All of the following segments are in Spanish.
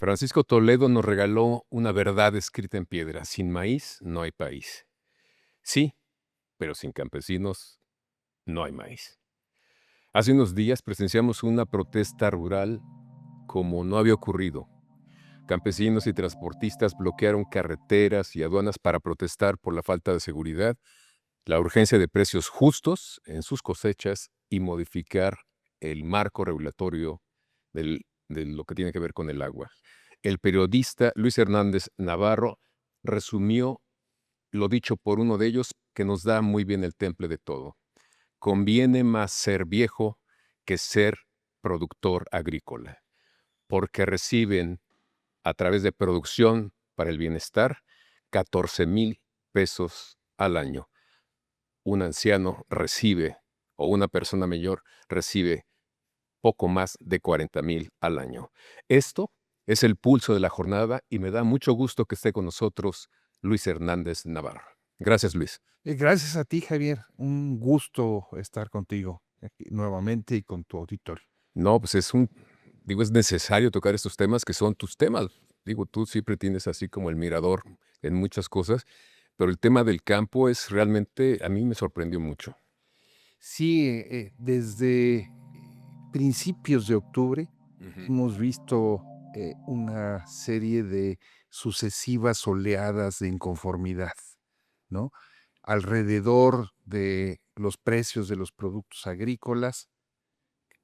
Francisco Toledo nos regaló una verdad escrita en piedra: sin maíz no hay país. Sí, pero sin campesinos no hay maíz. Hace unos días presenciamos una protesta rural como no había ocurrido. Campesinos y transportistas bloquearon carreteras y aduanas para protestar por la falta de seguridad, la urgencia de precios justos en sus cosechas y modificar el marco regulatorio de lo que tiene que ver con el agua. El periodista Luis Hernández Navarro resumió lo dicho por uno de ellos, que nos da muy bien el temple de todo. Conviene más ser viejo que ser productor agrícola, porque reciben a través de producción para el bienestar 14,000 pesos al año. Un anciano recibe, o una persona mayor recibe poco más de 40,000 al año. Esto es el pulso de la jornada y me da mucho gusto que esté con nosotros Luis Hernández Navarro. Gracias, Luis. Gracias a ti, Javier. Un gusto estar contigo aquí nuevamente y con tu auditorio. No, pues es necesario tocar estos temas que son tus temas. Digo, tú siempre tienes así como el mirador en muchas cosas, pero el tema del campo es realmente, a mí me sorprendió mucho. Sí, desde principios de octubre hemos visto una serie de sucesivas oleadas de inconformidad, ¿no? Alrededor de los precios de los productos agrícolas,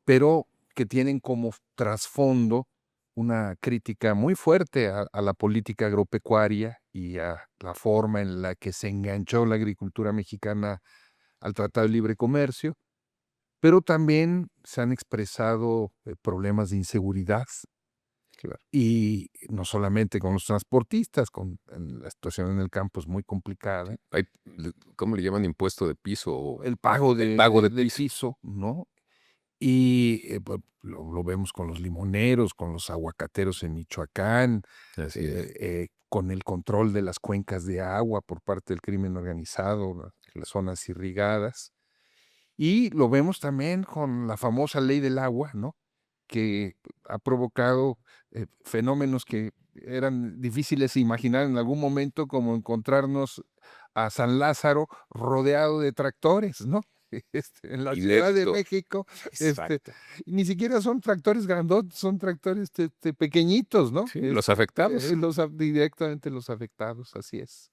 pero que tienen como trasfondo una crítica muy fuerte a la política agropecuaria y a la forma en la que se enganchó la agricultura mexicana al Tratado de Libre Comercio, pero también se han expresado problemas de inseguridad Claro. y no solamente con los transportistas, la situación en el campo es muy complicada. ¿Cómo le llaman? Impuesto de piso o El pago el pago de del piso. piso, ¿no? Y pues, lo vemos con los limoneros, con los aguacateros en Michoacán, Así es. con el control de las cuencas de agua por parte del crimen organizado, las zonas irrigadas. Y lo vemos también con la famosa ley del agua, ¿no? Que ha provocado fenómenos que eran difíciles de imaginar en algún momento, como encontrarnos a San Lázaro rodeado de tractores, ¿no? En la Ciudad de Inédito. México, Exacto. ni siquiera son tractores grandotes, son tractores pequeñitos, ¿no? Sí, los afectados. Directamente los afectados, así es.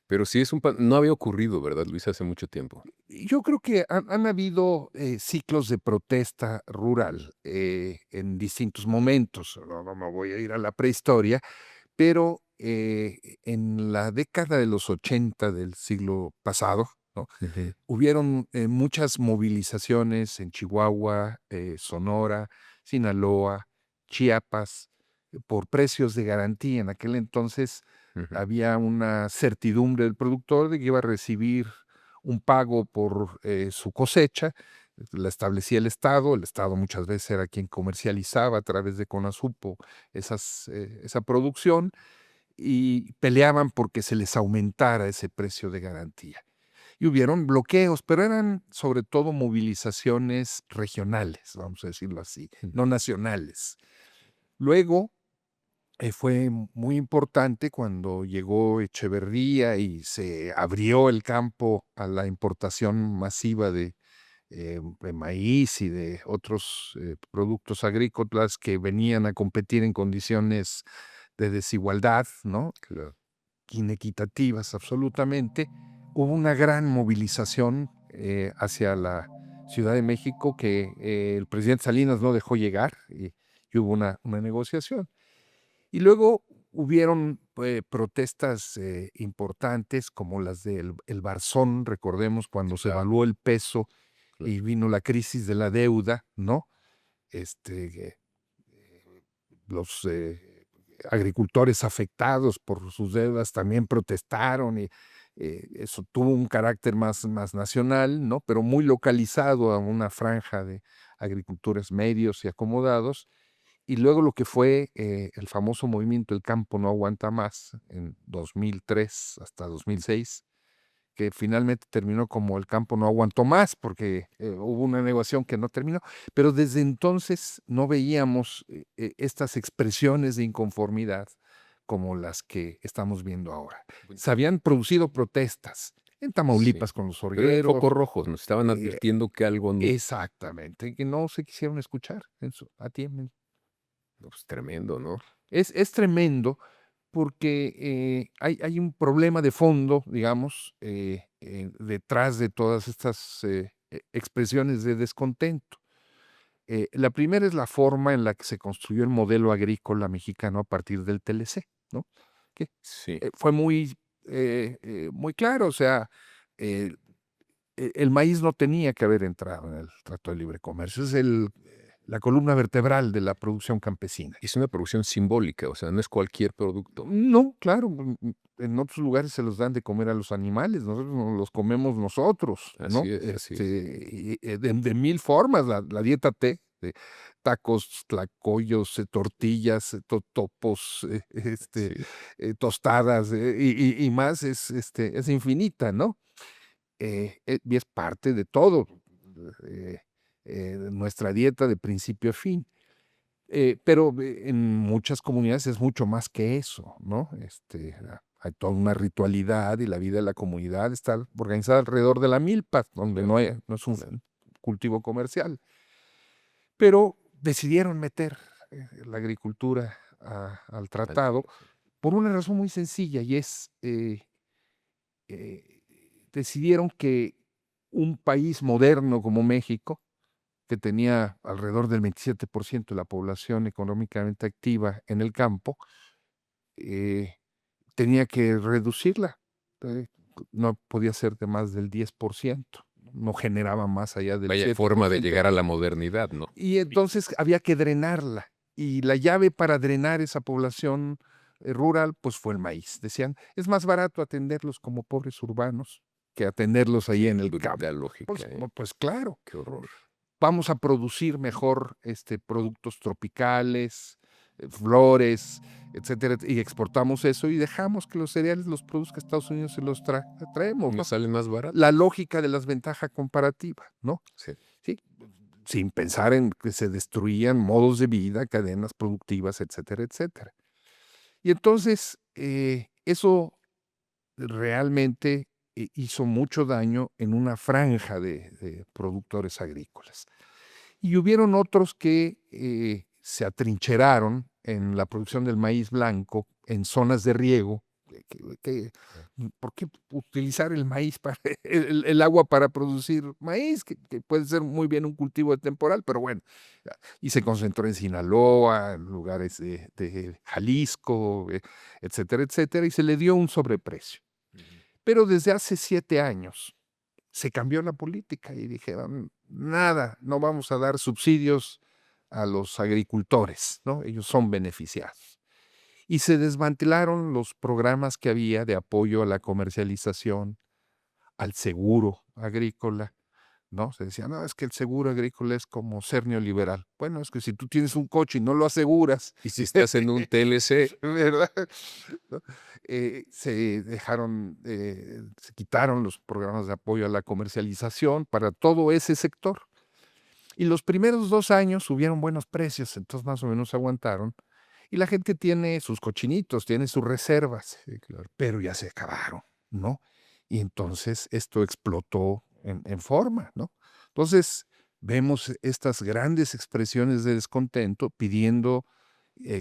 Pero sí es no había ocurrido, ¿verdad, Luis? Hace mucho tiempo. Yo creo que han habido ciclos de protesta rural en distintos momentos. No me voy a ir a la prehistoria, pero en la década de los 80 del siglo pasado, ¿no? Ujú. Hubieron muchas movilizaciones en Chihuahua, Sonora, Sinaloa, Chiapas, por precios de garantía. En aquel entonces Ujú. había una certidumbre del productor de que iba a recibir un pago por su cosecha. La establecía el Estado muchas veces era quien comercializaba a través de Conasupo esa producción, y peleaban porque se les aumentara ese precio de garantía. Y hubieron bloqueos, pero eran sobre todo movilizaciones regionales, vamos a decirlo así, Mm. no nacionales. Luego fue muy importante cuando llegó Echeverría y se abrió el campo a la importación masiva de maíz y de otros productos agrícolas que venían a competir en condiciones de desigualdad, ¿no? Claro. Inequitativas absolutamente. Hubo una gran movilización hacia la Ciudad de México que el presidente Salinas no dejó llegar, y hubo una negociación. Y luego hubieron protestas importantes como las del el Barzón, recordemos cuando se Claro, evaluó el peso claro. y vino la crisis de la deuda, ¿no? Este, los agricultores afectados por sus deudas también protestaron, y eso tuvo un carácter más nacional, ¿no? Pero muy localizado a una franja de agricultores medios y acomodados. Y luego lo que fue el famoso movimiento El campo no aguanta más en 2003 hasta 2006, que finalmente terminó como el campo no aguantó más, porque hubo una negociación que no terminó, pero desde entonces no veíamos estas expresiones de inconformidad como las que estamos viendo ahora. Bueno, Se habían producido protestas en sí. Tamaulipas con los Pero eran orgueros, focos rojos, nos estaban eh, advirtiendo que algo no, exactamente, que no se quisieron escuchar a tiempo. pues, tremendo, ¿no? Es tremendo porque hay un problema de fondo, digamos, detrás de todas estas expresiones de descontento. La primera es la forma en la que se construyó el modelo agrícola mexicano a partir del TLC, ¿no? Que Sí. fue muy claro, o sea, eh, el maíz no tenía que haber entrado en el Trato de Libre Comercio, es la columna vertebral de la producción campesina. Es una producción simbólica, o sea, no es cualquier producto. No, claro, en otros lugares se los dan de comer a los animales, nosotros nos los comemos nosotros, ¿no? Así es, así es. De mil formas, la dieta T, de tacos, tlacoyos, tortillas, topos, Sí. tostadas, y más, es infinita, ¿no? Y es parte de todo, de nuestra dieta de principio a fin. Pero en muchas comunidades es mucho más que eso, ¿no? Hay toda una ritualidad y la vida de la comunidad está organizada alrededor de la milpa, donde Claro, no es un claro. cultivo comercial. Pero decidieron meter la agricultura al Al tratado por una razón muy sencilla y es, eh, decidieron que un país moderno como México, que tenía alrededor del 27% de la población económicamente activa en el campo, eh, tenía que reducirla. eh, no podía ser de más del 10%, no generaba más allá del Vaya forma de 7%. llegar a la modernidad, ¿no? Y entonces había que drenarla. Y la llave para drenar esa población rural, pues fue el maíz. Decían, es más barato atenderlos como pobres urbanos que atenderlos ahí Qué en el campo. brutal lógica, Pues, ¿eh? pues claro, Qué horror. vamos a producir mejor productos tropicales, flores, etcétera, y exportamos eso y dejamos que los cereales los produzca Estados Unidos y los traemos, ¿no? Nos sale más barato. La lógica de las ventajas comparativas, ¿no? Sí. Sí, sin pensar en que se destruían modos de vida, cadenas productivas, etcétera, etcétera. Y entonces, eso realmente hizo mucho daño en una franja de productores agrícolas. Y hubieron otros que se atrincheraron en la producción del maíz blanco en zonas de riego. ¿Por qué utilizar el maíz para el agua para producir maíz? Que puede ser muy bien un cultivo de temporal, pero bueno. Y se concentró en Sinaloa, en lugares de Jalisco, etcétera, etcétera, y se le dio un sobreprecio. Pero desde hace 7 años se cambió la política y dijeron, nada, no vamos a dar subsidios a los agricultores, ¿no? Ellos son beneficiados. Y se desmantelaron los programas que había de apoyo a la comercialización, al seguro agrícola, ¿no? Se decía, no, es que el seguro agrícola es como ser neoliberal. Bueno, es que si tú tienes un coche y no lo aseguras, Y si estás en un TLC, ¿verdad? ¿No? Se quitaron los programas de apoyo a la comercialización para todo ese sector. Y los primeros 2 años hubieron buenos precios, entonces más o menos aguantaron. Y la gente tiene sus cochinitos, tiene sus reservas, sí, claro. pero ya se acabaron, ¿no? Y entonces esto explotó en forma, ¿no? Entonces vemos estas grandes expresiones de descontento pidiendo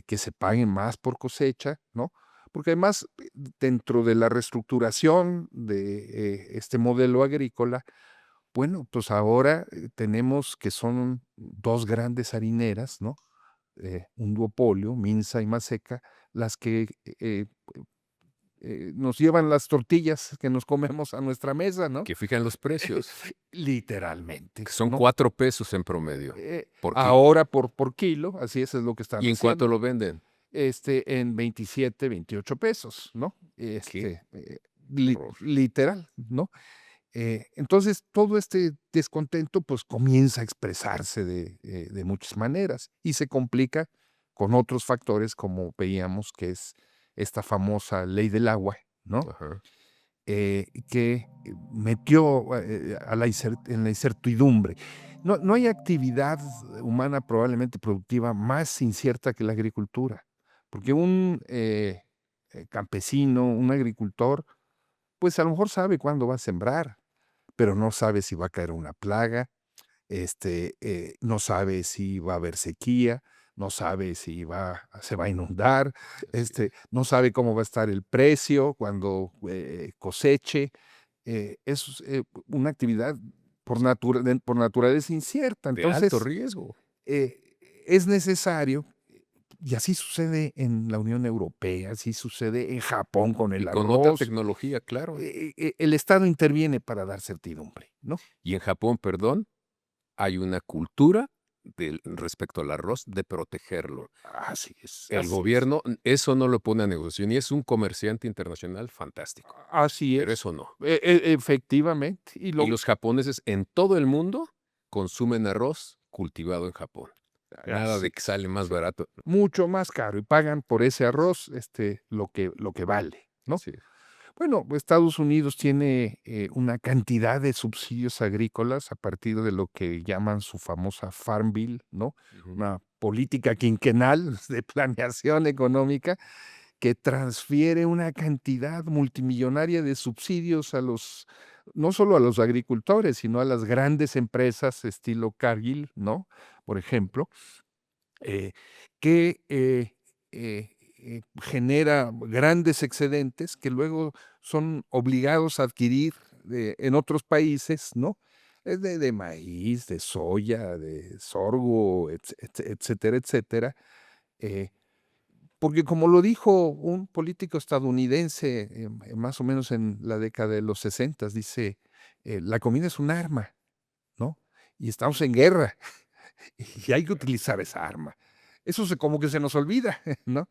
que se paguen más por cosecha, ¿no? Porque además, dentro de la reestructuración de este modelo agrícola, bueno, pues ahora tenemos que son 2 grandes harineras, ¿no? Un duopolio, Minsa y Maseca, las que nos llevan las tortillas que nos comemos a nuestra mesa, ¿no? Que fijan los precios, Literalmente, que son ¿no? 4 pesos en promedio por kilo. Ahora por kilo, así es lo que están ¿Y en cuánto haciendo. lo venden? En 27, 28 pesos, ¿no? ¿Qué horror? Literal, ¿no? Entonces, todo este descontento, pues, comienza a expresarse de muchas maneras y se complica con otros factores, como veíamos, que es esta famosa ley del agua, ¿no? Ajá. que metió en la incertidumbre. No hay actividad humana probablemente productiva más incierta que la agricultura, porque un campesino, un agricultor, pues a lo mejor sabe cuándo va a sembrar, pero no sabe si va a caer una plaga, no sabe si va a haber sequía, no sabe si se va a inundar, Así es. no sabe cómo va a estar el precio cuando coseche. Es una actividad por naturaleza incierta. De alto Entonces, riesgo eh, es necesario, y así sucede en la Unión Europea, así sucede en Japón con y el con otra arroz. tecnología, claro. El Estado interviene para dar certidumbre, ¿no? Y en Japón, perdón, hay una cultura respecto al arroz de protegerlo. Así es, El así es. gobierno, eso no lo pone a negociación y es un comerciante internacional fantástico, Así pero es. eso no. Efectivamente. Y los japoneses en todo el mundo consumen arroz cultivado en Japón. Nada Así de que es. sale más barato. Mucho más caro y pagan por ese arroz, lo que vale, ¿no? Así es. Bueno, pues, Estados Unidos tiene, una cantidad de subsidios agrícolas a partir de lo que llaman su famosa Farm Bill, ¿no? Ujú. Una política quinquenal de planeación económica que transfiere una cantidad multimillonaria de subsidios no solo a los agricultores, sino a las grandes empresas estilo Cargill, ¿no? Por ejemplo, eh, que genera grandes excedentes que luego son obligados a adquirir en otros países, ¿no? De maíz, de soya, de sorgo, etcétera, etcétera. eh, Porque como lo dijo un político estadounidense, más o menos en la década de los 60, dice, la comida es un arma, ¿no? Y estamos en guerra y hay que utilizar esa arma. Eso como que se nos olvida, ¿no?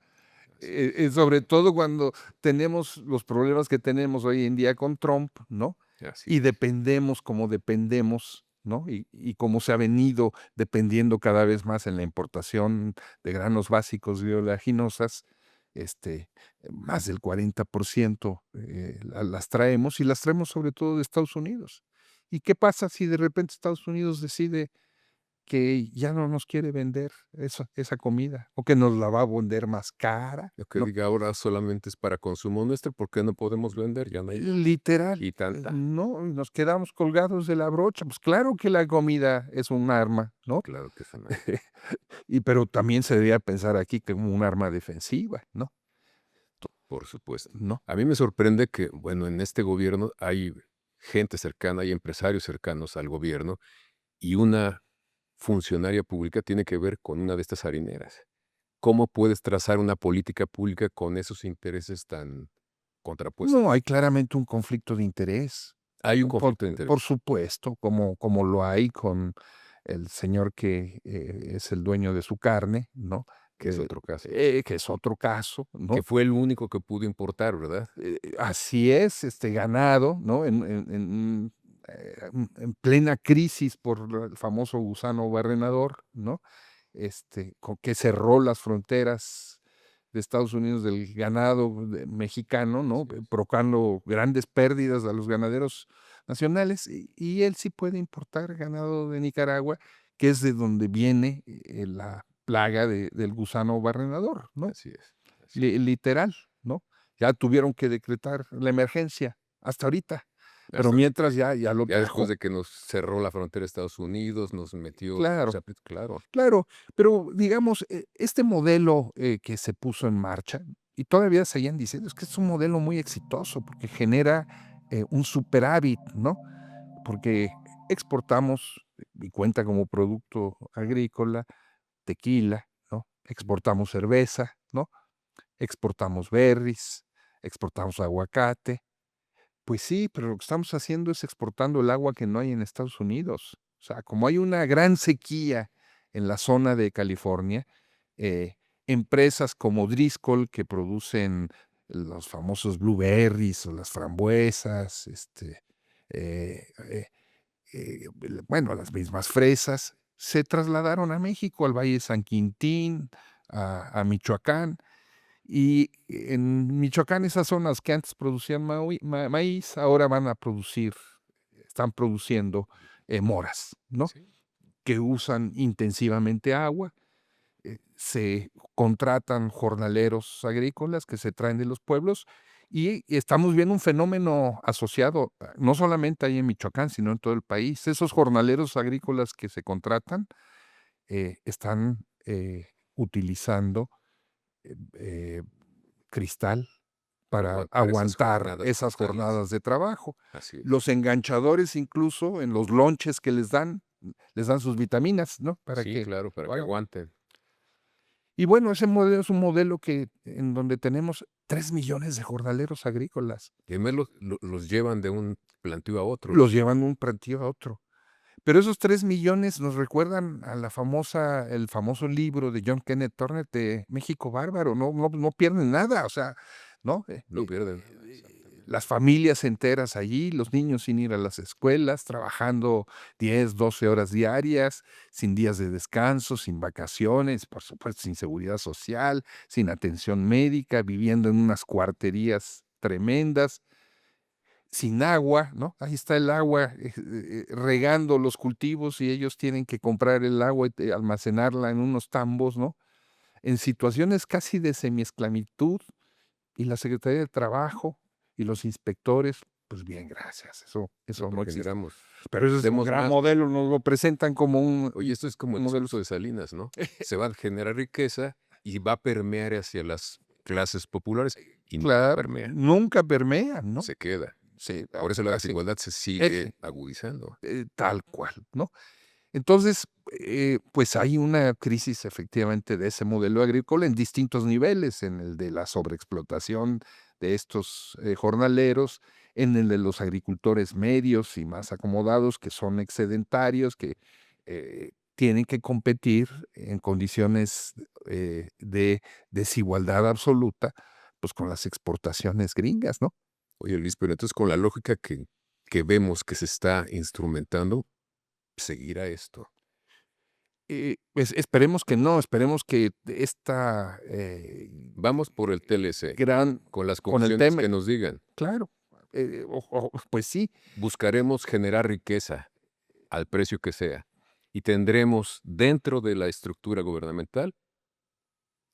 Así es. Sobre todo cuando tenemos los problemas que tenemos hoy en día con Trump, ¿no? Así Y es. dependemos como dependemos, ¿no? Y cómo se ha venido dependiendo cada vez más en la importación de granos básicos y oleaginosas, más del 40% las traemos y las traemos sobre todo de Estados Unidos. ¿Y qué pasa si de repente Estados Unidos decide que ya no nos quiere vender esa comida, o que nos la va a vender más cara? Lo que No, diga ahora solamente es para consumo nuestro, ¿por qué no podemos vender? Ya no hay literal, y tanta. no, y nos quedamos colgados de la brocha. Pues claro que la comida es un arma, ¿no? Claro que es un arma. Pero también se debería pensar aquí como un arma defensiva, ¿no? Por supuesto. ¿No? A mí me sorprende que, bueno, en este gobierno hay gente cercana, hay empresarios cercanos al gobierno y una funcionaria pública tiene que ver con una de estas harineras. ¿Cómo puedes trazar una política pública con esos intereses tan No, contrapuestos? hay claramente un conflicto de interés. Hay un conflicto de Por interés, supuesto, como lo hay con el señor que, es el dueño de su carne, ¿no? que es otro caso, Que es otro caso, que ¿no? fue el único que pudo importar, ¿verdad? Así es, ganado, ¿no? En plena crisis por el famoso gusano barrenador, ¿no? Que cerró las fronteras de Estados Unidos del ganado mexicano, ¿no? Así es. Provocando grandes pérdidas a los ganaderos nacionales, y él sí puede importar ganado de Nicaragua, que es de donde viene la plaga del gusano barrenador, ¿no? Así es, así es. Literal, ¿no? Ya tuvieron que decretar la emergencia hasta ahorita, pero Hasta ahorita. mientras ya lo Ya después trajo. de que nos cerró la frontera de Estados Unidos, nos metió, o Claro. sea, pues, claro, Claro, pero digamos, este modelo, que se puso en marcha, y todavía seguían diciendo, es que es un modelo muy exitoso porque genera, un superávit, ¿no? Porque exportamos, y cuenta como producto agrícola, tequila, ¿no? Exportamos cerveza, ¿no? Exportamos berries, exportamos aguacate. Pues sí, pero lo que estamos haciendo es exportando el agua que no hay en Estados Unidos. O sea, como hay una gran sequía en la zona de California, eh, empresas como Driscoll que producen los famosos blueberries o las frambuesas, eh, eh, bueno, las mismas fresas, se trasladaron a México, al Valle de San Quintín, a Michoacán, Y en Michoacán, esas zonas que antes producían maíz, ahora están produciendo moras, ¿no? Sí. Que usan intensivamente agua. Se contratan jornaleros agrícolas que se traen de los pueblos y estamos viendo un fenómeno asociado, no solamente ahí en Michoacán, sino en todo el país. Esos jornaleros agrícolas que se contratan están utilizando eh, cristal Para para aguantar esas aguantar jornadas esas brutales. jornadas de trabajo. Así es. Los enganchadores, incluso en los lonches que les dan sus vitaminas, ¿no? Para Sí, que claro, para lo que hagan. aguanten. Y bueno, ese modelo es un modelo en donde tenemos 3 millones de jornaleros agrícolas. Y además los llevan de un plantío a otro. Los llevan de un plantío a otro. Pero esos 3 millones nos recuerdan a el famoso libro de John Kenneth Turner de México Bárbaro, no pierden nada, o sea, ¿no? No pierden nada, exactamente. Las familias enteras allí, los niños sin ir a las escuelas, trabajando 10, 12 horas diarias, sin días de descanso, sin vacaciones, por supuesto, sin seguridad social, sin atención médica, viviendo en unas cuarterías tremendas, sin agua, ¿no? Ahí está el agua, regando los cultivos y ellos tienen que comprar el agua y almacenarla en unos tambos, ¿no? En situaciones casi de semiesclavitud, y la Secretaría del Trabajo y los inspectores, pues bien, gracias, No, eso no porque existe. generamos Pero ese es un demos gran más. modelo, nos lo presentan como Oye, esto es como un el modelo. discurso de Salinas, ¿no? Se va a generar riqueza y va a permear hacia las clases populares, y nunca Claro, permea, nunca permean, ¿no? se queda. Sí, Por eso la así, desigualdad se sigue eje, agudizando. tal cual, ¿no? Entonces, pues hay una crisis efectivamente de ese modelo agrícola en distintos niveles, en el de la sobreexplotación de estos jornaleros, en el de los agricultores medios y más acomodados que son excedentarios, que tienen que competir en condiciones de desigualdad absoluta, pues con las exportaciones gringas, ¿no? Oye, Luis, pero entonces con la lógica que vemos que se está instrumentando, seguirá esto. Pues esperemos que no, esperemos que esta Vamos por el TLC, gran con las con el condiciones tema, que nos digan. claro, pues sí, Buscaremos generar riqueza al precio que sea, y tendremos dentro de la estructura gubernamental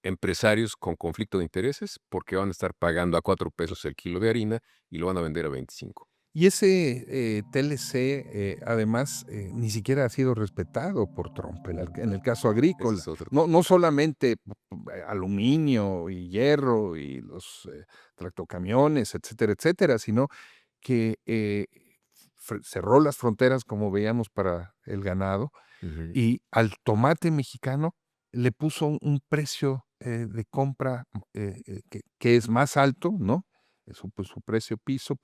empresarios con conflicto de intereses, porque van a estar pagando a 4 pesos el kilo de harina y lo van a vender a 25. y ese TLC, además, ni siquiera ha sido respetado por Trump en el caso Ese agrícola. es otro No, tema. no solamente aluminio y hierro y los tractocamiones, etcétera, etcétera, sino que cerró las fronteras, como veíamos, para el ganado, Ujú. y al tomate mexicano le puso un precio de compra que es más alto, ¿no? Pues, su precio piso,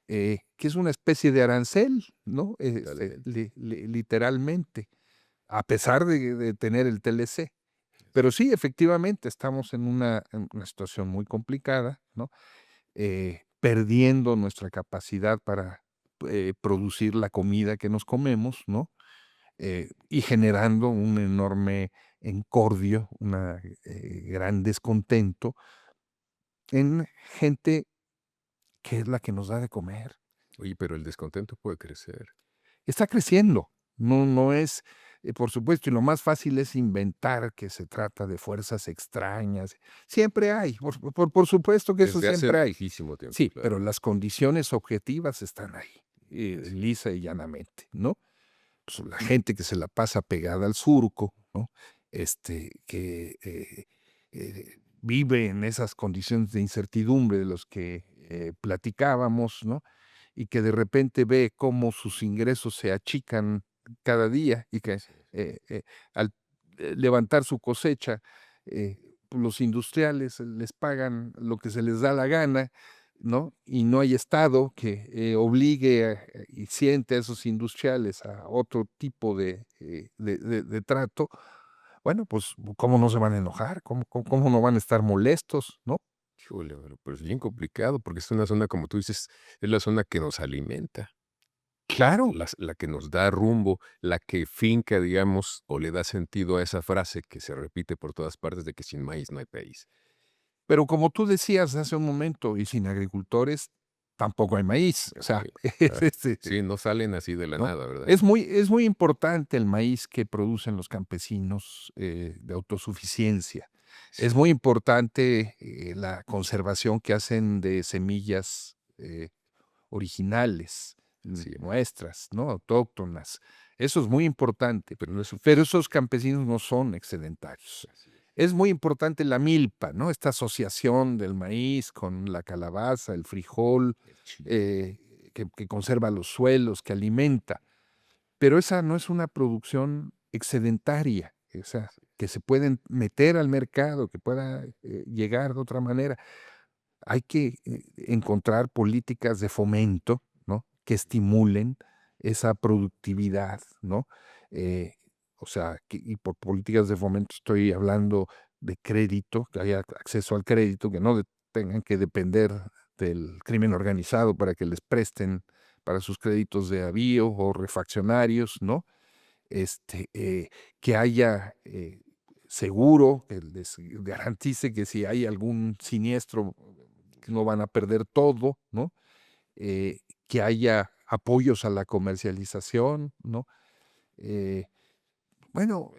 que es una especie de arancel, ¿no? Totalmente. Literalmente, a pesar de tener el TLC. Pero sí, efectivamente, estamos en una situación muy complicada, ¿no? Perdiendo nuestra capacidad para producir la comida que nos comemos, ¿no? Y generando un enorme encordio, una gran descontento en gente que es la que nos da de comer. Oye, pero el descontento puede crecer. Está creciendo, no es, por supuesto, y lo más fácil es inventar que se trata de fuerzas extrañas. Siempre hay, por supuesto que eso Desde hace siempre hay. muchísimo tiempo, Sí, claro. pero las condiciones objetivas están ahí, Sí. lisa y llanamente, ¿no? Pues, la gente que se la pasa pegada al surco, ¿no? Que vive en esas condiciones de incertidumbre de los que platicábamos, ¿no? Y que de repente ve cómo sus ingresos se achican cada día y que Así es. al levantar su cosecha, pues, los industriales les pagan lo que se les da la gana, ¿no? Y no hay Estado que obligue y siente a esos industriales a otro tipo de trato. Bueno, pues, ¿cómo no se van a enojar? ¿Cómo no van a estar molestos, no? Híjole, pero es bien complicado, porque es una zona, como tú dices, es la zona que nos alimenta, Claro, la que nos da rumbo, la que finca, digamos, o le da sentido a esa frase que se repite por todas partes de que sin maíz no hay país. Pero como tú decías hace un momento, y sin agricultores tampoco hay maíz. O sea, Sí, es, claro. este, Sí, no salen así de la ¿no? nada, ¿verdad? Es muy importante el maíz que producen los campesinos, de autosuficiencia. Sí, Es muy importante, la conservación que hacen de semillas, originales, así es. nuestras, ¿no? Autóctonas. Eso es muy importante, Pero no es pero suficiente. esos campesinos no son excedentarios. Así es. Es muy importante la milpa, ¿no? Esta asociación del maíz con la calabaza, el frijol, El chile. que conserva los suelos, que alimenta, pero esa no es una producción excedentaria, o sea, Así que se pueden meter al mercado, que pueda, llegar de otra manera. Hay que, encontrar políticas de fomento, ¿no? Que estimulen esa productividad, ¿no? Eh, o sea, y por políticas de fomento estoy hablando de crédito, que haya acceso al crédito, que no tengan que depender del crimen organizado para que les presten para sus créditos de avío o refaccionarios, ¿no? Que haya, seguro, que les garantice que si hay algún siniestro no van a perder todo, ¿no? Que haya apoyos a la comercialización, ¿no? Eh, bueno,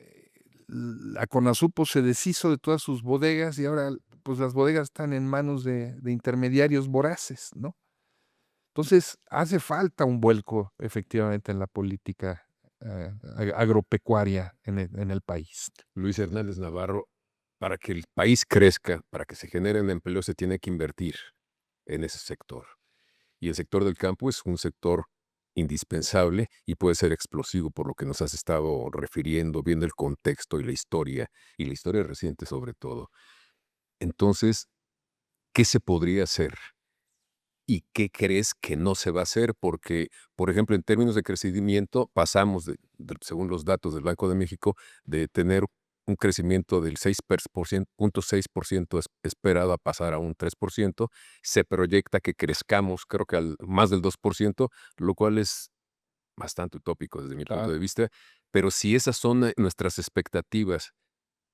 la Conasupo se deshizo de todas sus bodegas y ahora, pues, las bodegas están en manos de intermediarios voraces, ¿no? Entonces, hace falta un vuelco efectivamente en la política, agropecuaria en el país. Luis Hernández Navarro, para que el país crezca, para que se generen empleos, se tiene que invertir en ese sector. Y el sector del campo es un sector indispensable y puede ser explosivo por lo que nos has estado refiriendo, viendo el contexto y la historia reciente sobre todo. Entonces, ¿qué se podría hacer? ¿Y qué crees que no se va a hacer? Porque, por ejemplo, en términos de crecimiento, pasamos, según los datos del Banco de México, de tener un crecimiento del 6,6% esperado a pasar a un 3%. Se proyecta que crezcamos, creo que al más del 2%, lo cual es bastante utópico desde mi punto Claro. de vista. Pero si esas son nuestras expectativas,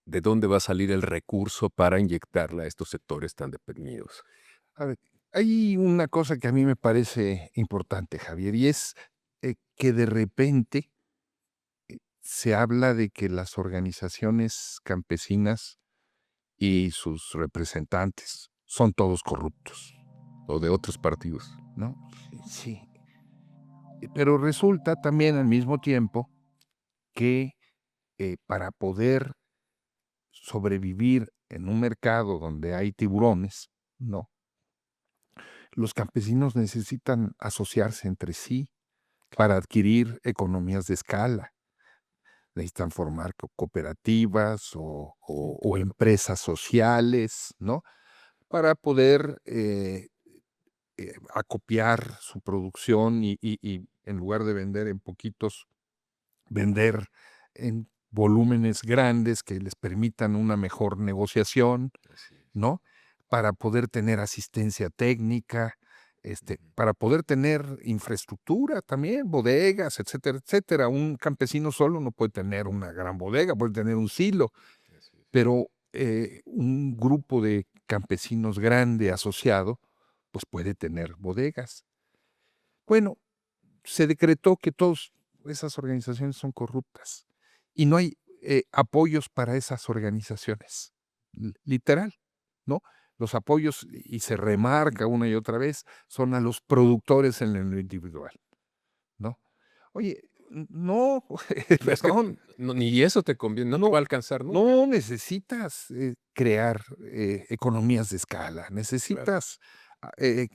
¿de dónde va a salir el recurso para inyectarla a estos sectores tan deprimidos? A ver, hay una cosa que a mí me parece importante, Javier, y es, que de repente, se habla de que las organizaciones campesinas y sus representantes son todos corruptos, O de otros partidos. ¿no? Sí, pero resulta también al mismo tiempo que, para poder sobrevivir en un mercado donde hay tiburones, ¿no? Los campesinos necesitan asociarse entre sí para adquirir economías de escala. Necesitan formar cooperativas Sí, o claro. empresas sociales, ¿no? Para poder, acopiar su producción y en lugar de vender en poquitos, vender en volúmenes grandes que les permitan una mejor negociación, Así es. ¿no? Para poder tener asistencia técnica, Ujú. para poder tener infraestructura también, bodegas, etcétera, etcétera. Un campesino solo no puede tener una gran bodega, puede tener un silo, Así es. pero, un grupo de campesinos grande asociado, pues puede tener bodegas. Bueno, se decretó que todas esas organizaciones son corruptas y no hay, apoyos para esas organizaciones, literal, ¿no? Los apoyos, y se remarca una y otra vez, son a los productores en lo individual, ¿no? Oye, no, No, es que perdón, ni eso te conviene, no te va no, a alcanzar nunca. no necesitas, crear, economías de escala, Claro. necesitas,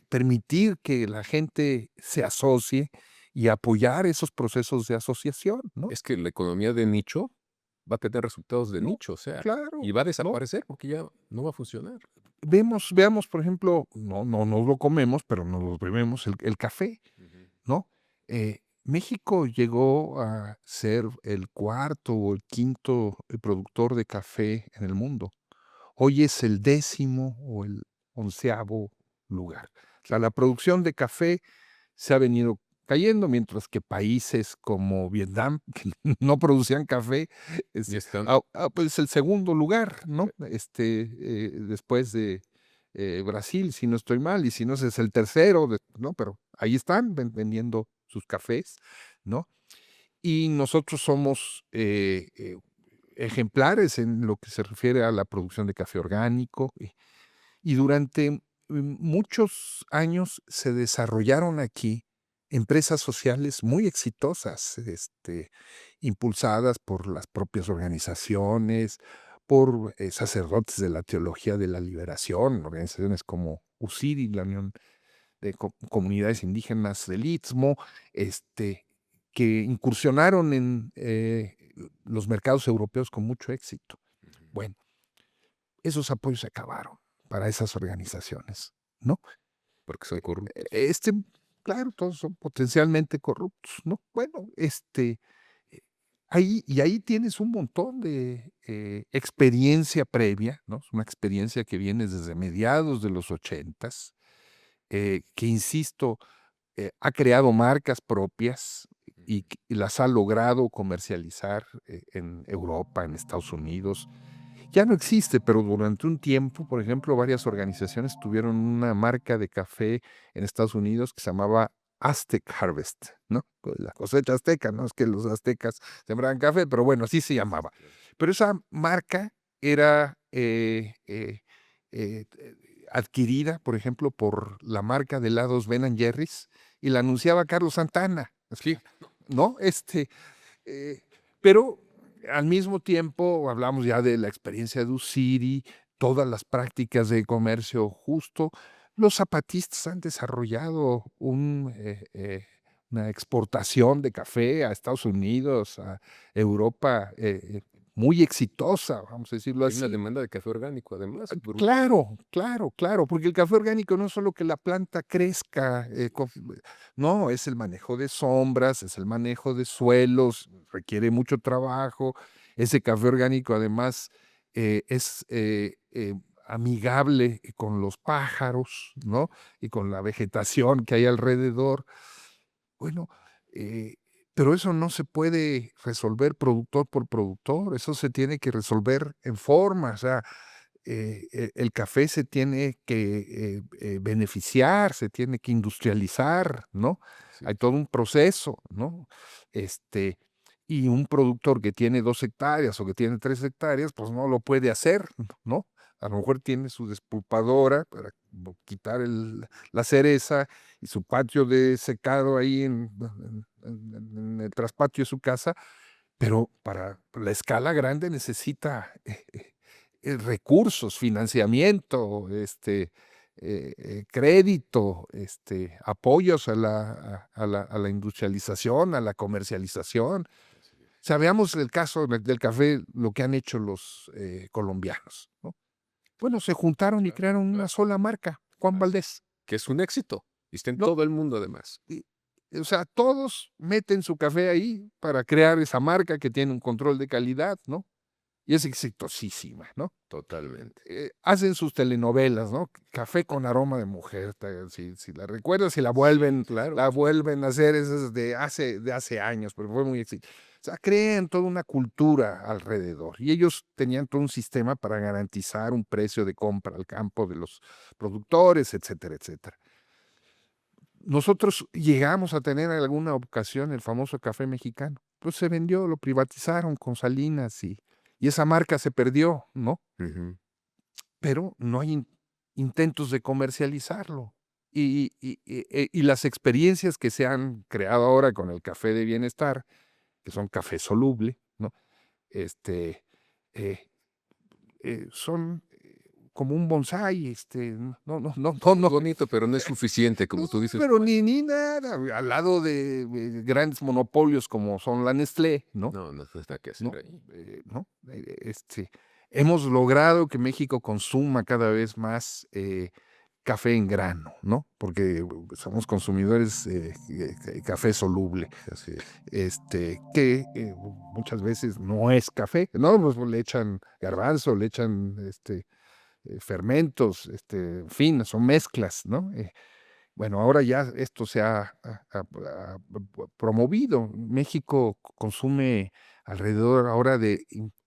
permitir que la gente se asocie y apoyar esos procesos de asociación, ¿no? Es que la economía de nicho va a tener resultados de No, nicho, o sea, y claro, va a ¿no? desaparecer porque ya no va a funcionar. Veamos, por ejemplo, no nos lo comemos, pero nos lo bebemos, el café, Ujú. ¿no? México llegó a ser el cuarto o el quinto, productor de café en el mundo. Hoy es el décimo o el onceavo lugar. O sea, la producción de café se ha venido cayendo, mientras que países como Vietnam, que no producían café, Ya están. pues el segundo lugar, ¿no? Después de Brasil, si no estoy mal, y si no, ese es el tercero, ¿no? Pero ahí están vendiendo sus cafés, ¿no? Y nosotros somos ejemplares en lo que se refiere a la producción de café orgánico. Y durante muchos años se desarrollaron aquí empresas sociales muy exitosas, impulsadas por las propias organizaciones, por sacerdotes de la teología de la liberación, organizaciones como USIRI, la Unión de Comunidades Indígenas del Istmo, que incursionaron en los mercados europeos con mucho éxito. Bueno, esos apoyos se acabaron para esas organizaciones, ¿no? Porque son corruptos. Claro, todos son potencialmente corruptos, ¿no? Bueno, ahí tienes un montón de experiencia previa, ¿no? Es una experiencia que viene desde mediados de los 80s, que, insisto, ha creado marcas propias y las ha logrado comercializar en Europa, en Estados Unidos. Ya no existe, pero durante un tiempo, por ejemplo, varias organizaciones tuvieron una marca de café en Estados Unidos que se llamaba Aztec Harvest, ¿no? La cosecha azteca, ¿no? Es que los aztecas sembraban café, pero bueno, así se llamaba. Pero esa marca era adquirida, por ejemplo, por la marca de helados Ben& Jerry's y la anunciaba Carlos Santana, Sí. ¿no? Eh, pero al mismo tiempo hablamos ya de la experiencia de Usiri, todas las prácticas de comercio justo. Los zapatistas han desarrollado una exportación de café a Estados Unidos, a Europa, muy exitosa, vamos a decirlo Hay una así. demanda de café orgánico, además. Claro, claro, claro, porque el café orgánico no es solo que la planta crezca, no, es el manejo de sombras, es el manejo de suelos, requiere mucho trabajo. Ese café orgánico además es amigable con los pájaros, ¿no? Y con la vegetación que hay alrededor. Bueno, eh, pero eso no se puede resolver productor por productor, eso se tiene que resolver en forma, o sea, el café se tiene que beneficiar, se tiene que industrializar, ¿no? Sí. Hay todo un proceso, ¿no? Y un productor que tiene 2 hectáreas o que tiene 3 hectáreas, pues no lo puede hacer, ¿no? A lo mejor tiene su despulpadora para quitar la cereza y su patio de secado ahí en el traspatio de su casa, pero para la escala grande necesita recursos, financiamiento, crédito, apoyos a la industrialización, a la comercialización. O sea, veamos el caso del café, lo que han hecho los colombianos, ¿no? Bueno, se juntaron y crearon una sola marca, Juan Valdés, Que es un éxito. Y está en ¿no? todo el mundo, además. O sea, todos meten su café ahí para crear esa marca que tiene un control de calidad, ¿no? Y es exitosísima, ¿no? Totalmente. Hacen sus telenovelas, ¿no? Café con aroma de mujer, si la recuerdas, si la vuelven, Claro. la vuelven a hacer, esas de hace años, pero fue muy exitoso. O sea, crean toda una cultura alrededor y ellos tenían todo un sistema para garantizar un precio de compra al campo de los productores, etcétera, etcétera. Nosotros llegamos a tener en alguna ocasión el famoso café mexicano, pues se vendió, lo privatizaron con Salinas y esa marca se perdió, ¿no? Ujú. Pero no hay intentos de comercializarlo. Y las experiencias que se han creado ahora con el café de bienestar, que son café soluble, ¿no? Este, eh, son como un bonsái, no, Bonito, pero no es suficiente, como no, tú dices. pero ni nada, al lado de grandes monopolios como son la Nestlé, ¿no? No es nada que hacer ¿No? ahí. ¿No? Hemos logrado que México consuma cada vez más café en grano, ¿no? Porque somos consumidores de café soluble, Así es. que muchas veces no es café, ¿no? Pues le echan garbanzo, le echan fermentos, en fin, son mezclas, ¿no? Bueno, ahora ya esto se ha promovido. México consume alrededor ahora de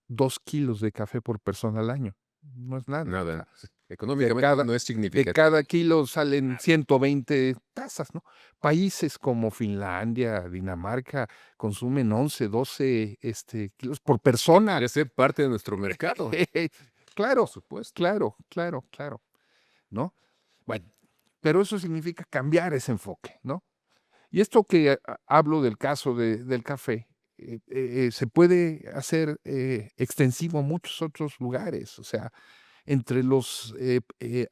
2 kilos de café por persona al año. No es nada. O Nada. sea, de Económicamente cada no es de significativo. cada kilo salen 120 tazas, ¿no? Países como Finlandia, Dinamarca consumen 11, 12, kilos por persona. Quiere ser parte de nuestro mercado, por Claro, supuesto. claro, claro, claro, ¿no? Bueno, pero eso significa cambiar ese enfoque, ¿no? Y esto que hablo del caso del café, se puede hacer extensivo a muchos otros lugares. O sea, entre los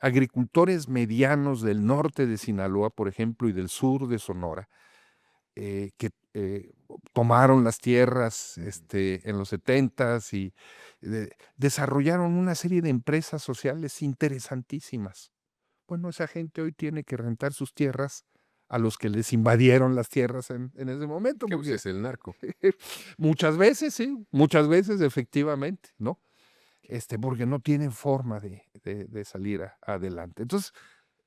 agricultores medianos del norte de Sinaloa, por ejemplo, y del sur de Sonora, que tomaron las tierras en los 70s y desarrollaron una serie de empresas sociales interesantísimas. Bueno, esa gente hoy tiene que rentar sus tierras a los que les invadieron las tierras en ese momento, Que pues, porque es el narco. muchas veces, sí, muchas veces efectivamente, ¿no? Porque no tienen forma de salir adelante. Entonces,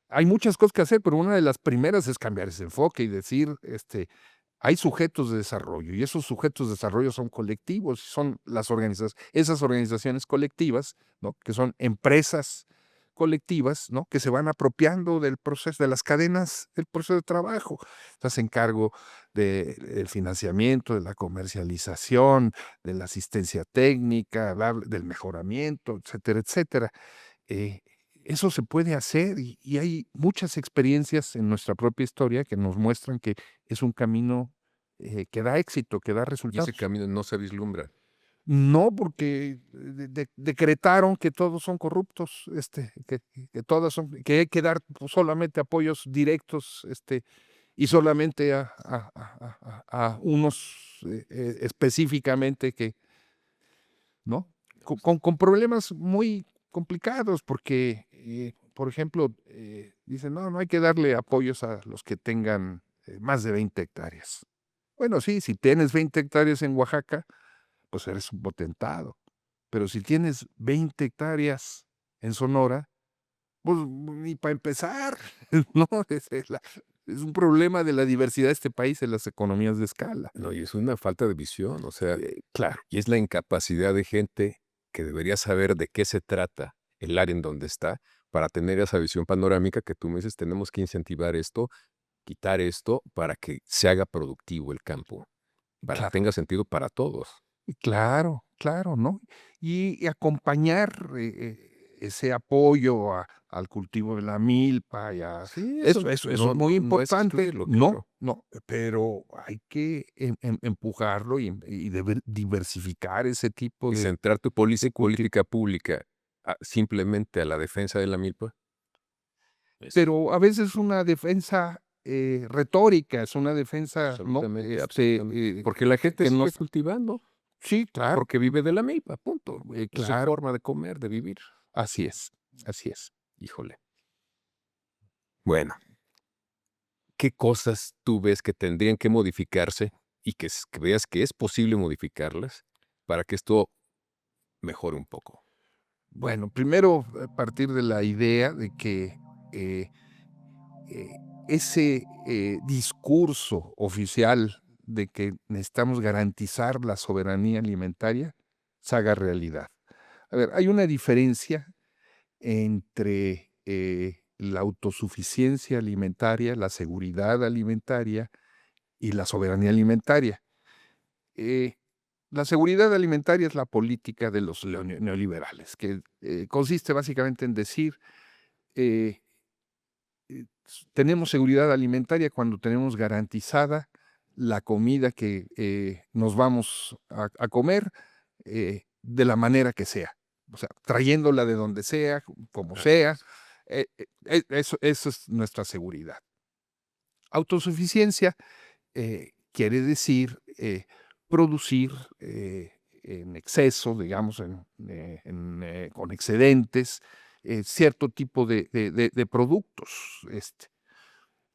hay muchas cosas que hacer, pero una de las primeras es cambiar ese enfoque y decir, hay sujetos de desarrollo y esos sujetos de desarrollo son colectivos, son esas organizaciones colectivas, ¿no? Que son empresas colectivas, ¿no? Que se van apropiando del proceso, de las cadenas del proceso de trabajo. Estás en cargo del financiamiento, de la comercialización, de la asistencia técnica, del mejoramiento, etcétera, etcétera. Eh, Eso se puede hacer y hay muchas experiencias en nuestra propia historia que nos muestran que es un camino que da éxito, que da Y ese resultados. camino no se vislumbra. No, porque decretaron que todos son corruptos, que todas son, que hay que dar solamente apoyos directos, y solamente a unos específicamente que, ¿no? Con problemas muy complicados, porque, por ejemplo, dicen, no, no hay que darle apoyos a los que tengan más de 20 hectáreas. Bueno, sí, si tienes 20 hectáreas en Oaxaca, pues eres un potentado. Pero si tienes 20 hectáreas en Sonora, pues ni para empezar, ¿no? Es un problema de la diversidad de este país en las economías de escala. No, y es una falta de visión, o sea, Claro, y es la incapacidad de gente que debería saber de qué se trata el área en donde está para tener esa visión panorámica que tú me dices, tenemos que incentivar esto, quitar esto para que se haga productivo el campo, para que claro. tenga sentido para todos. Claro, claro, ¿no? Y acompañar, ese apoyo al cultivo de la milpa y a Sí, eso es muy no es importante. excluirlo, No, claro. no, pero hay que empujarlo y diversificar ese tipo Y de centrar tu cultivo. política pública simplemente a la defensa de la milpa, es Pero a veces una defensa, retórica, es una defensa, ¿no? absolutamente, absolutamente. Porque la gente Que no sigue es cultivando, sí, claro, porque vive de la milpa, punto. Es su claro, forma de comer, de vivir. así es, así es. Híjole. Bueno, ¿qué cosas tú ves que tendrían que modificarse y que veas que es posible modificarlas para que esto mejore un poco? Bueno, primero, partir de la idea de que eh, eh, ese discurso oficial de que necesitamos garantizar la soberanía alimentaria se haga realidad. A ver, hay una diferencia entre la autosuficiencia alimentaria, la seguridad alimentaria y la soberanía alimentaria. Eh, la seguridad alimentaria es la política de los neoliberales, que consiste básicamente en decir, eh, tenemos seguridad alimentaria cuando tenemos garantizada la comida que nos vamos a comer de la manera que sea, o sea, trayéndola de donde sea, como Así sea, es. eso es nuestra seguridad. Autosuficiencia quiere decir producir en exceso, digamos, con excedentes, cierto tipo de productos.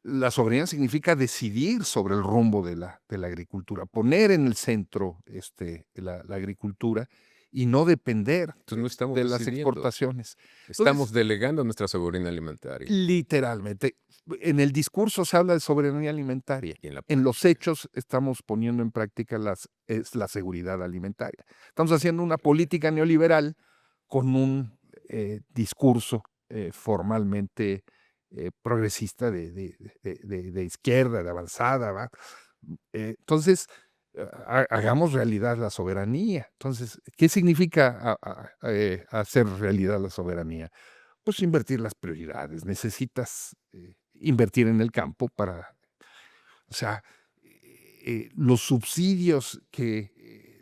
La soberanía significa decidir sobre el rumbo de la agricultura, poner en el centro la agricultura y no depender Entonces no estamos de las decidiendo, exportaciones. estamos Entonces, delegando nuestra soberanía alimentaria literalmente, en el discurso se habla de soberanía alimentaria. y en la En los práctica. hechos estamos poniendo en práctica la seguridad alimentaria. Estamos haciendo una política neoliberal con un discurso formalmente progresista de izquierda, de avanzada, ¿va? Entonces, hagamos realidad la soberanía. Entonces, ¿qué significa hacer realidad la soberanía? Pues invertir las prioridades. Necesitas invertir en el campo para, o sea, los subsidios que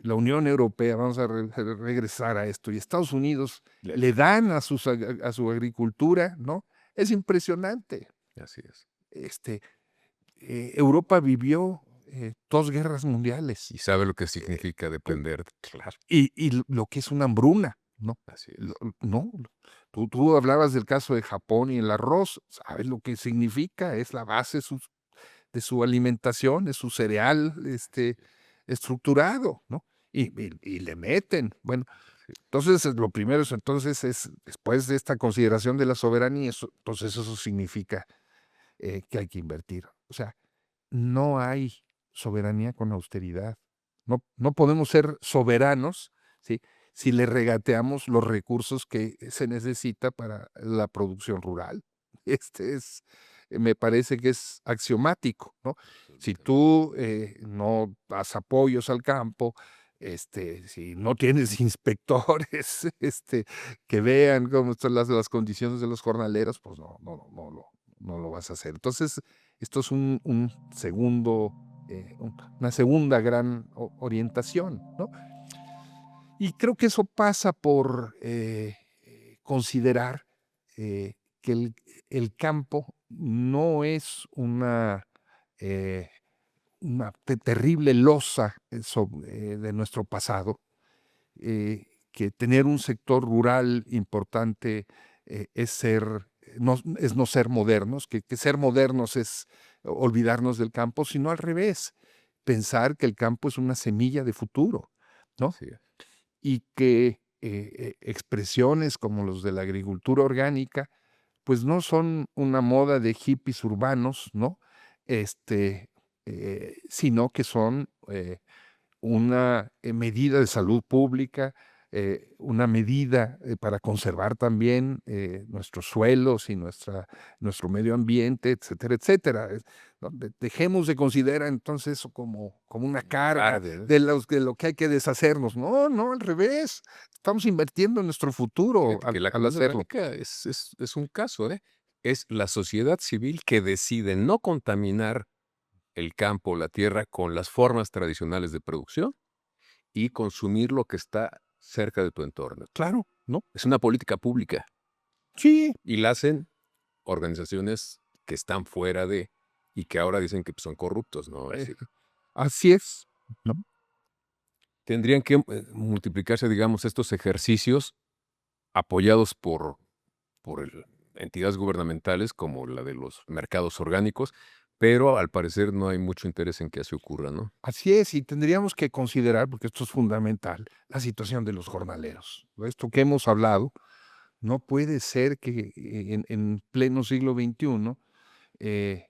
la Unión Europea, vamos a regresar a esto, y Estados Unidos le dan a su agricultura, ¿no? Es impresionante. Así es. Este, Europa vivió 2 guerras mundiales Y sabe lo que significa cu- depender, claro, y lo que es una hambruna, ¿no? así Lo es. no, tú hablabas del caso de Japón y el arroz, ¿sabes lo que significa? Es la base de su alimentación, es su cereal, estructurado, ¿no? Y le meten. Bueno, Sí, entonces, lo primero es, entonces, después de esta consideración de la soberanía, entonces eso significa, que hay que invertir. O sea, no hay soberanía con austeridad. No podemos ser soberanos, ¿sí? Si le regateamos los recursos que se necesita para la producción rural. Me parece que es axiomático, ¿no? Si absolutamente. tú no das apoyos al campo, si no tienes inspectores, que vean cómo están las condiciones de los jornaleros, pues no lo vas a hacer. Entonces, esto es un segundo, una segunda gran orientación, ¿no? Y creo que eso pasa por considerar que el campo no es eh, una terrible losa de nuestro pasado, que tener un sector rural importante es no ser modernos, que ser modernos es olvidarnos del campo, sino al revés, pensar que el campo es una semilla de futuro, ¿no? Así es. Y que expresiones como los de la agricultura orgánica, pues no son una moda de hippies urbanos, ¿no? Sino que son una medida de salud pública, una medida para conservar también nuestros suelos y nuestro medio ambiente, etcétera, etcétera. ¿No? Dejemos de considerar entonces eso como una carga Tarde, de lo que hay que deshacernos. No, al revés. Estamos invirtiendo en nuestro futuro fíjate que la al comida hacerlo. orgánica es un caso, ¿eh? Es la sociedad civil que decide no contaminar el campo o la tierra con las formas tradicionales de producción y consumir lo que está cerca de tu entorno. Claro, ¿no? Es una política pública Sí, y la hacen organizaciones que están fuera de y que ahora dicen que pues, son corruptos, ¿no? eh, Así. así es, ¿no? Tendrían que multiplicarse, digamos, estos ejercicios apoyados por entidades gubernamentales como la de los mercados orgánicos, pero al parecer no hay mucho interés en que así ocurra, ¿no? Así es, y tendríamos que considerar, porque esto es fundamental, la situación de los jornaleros. Esto que hemos hablado, no puede ser que en pleno siglo XXI, eh,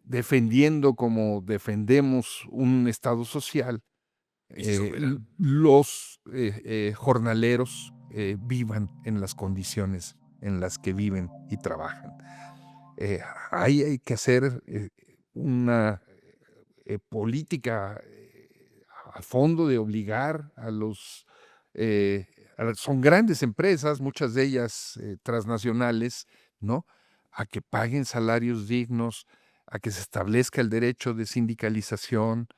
defendiendo como defendemos un Estado social, Y soberano. los jornaleros vivan en las condiciones en las que viven y trabajan. Eh, Ahí hay que hacer una política a fondo de obligar a eh, son grandes empresas, muchas de ellas transnacionales, ¿no? A que paguen salarios dignos, a que se establezca el derecho de sindicalización,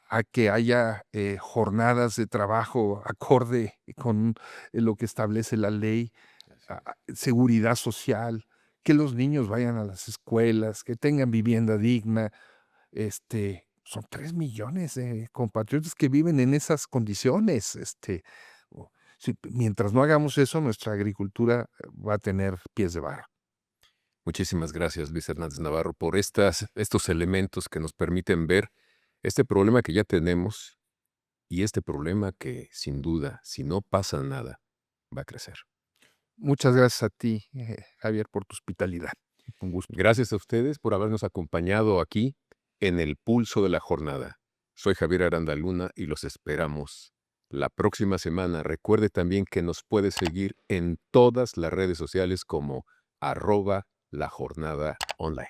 a que haya jornadas de trabajo acorde con lo que establece la ley, Así es. seguridad social, que los niños vayan a las escuelas, que tengan vivienda digna. Son 3 millones de compatriotas que viven en esas condiciones. Mientras no hagamos eso, nuestra agricultura va a tener pies de barro. Muchísimas gracias, Luis Hernández Navarro, por estos elementos que nos permiten ver este problema que ya tenemos Y este problema que, sin duda, si no pasa nada, va a crecer. Muchas gracias a ti, Javier, por tu hospitalidad. Un gusto. Gracias a ustedes por habernos acompañado aquí en el Pulso de la Jornada. Soy Javier Aranda Luna y los esperamos la próxima semana. Recuerde también que nos puede seguir en todas las redes sociales como @lajornadaonline.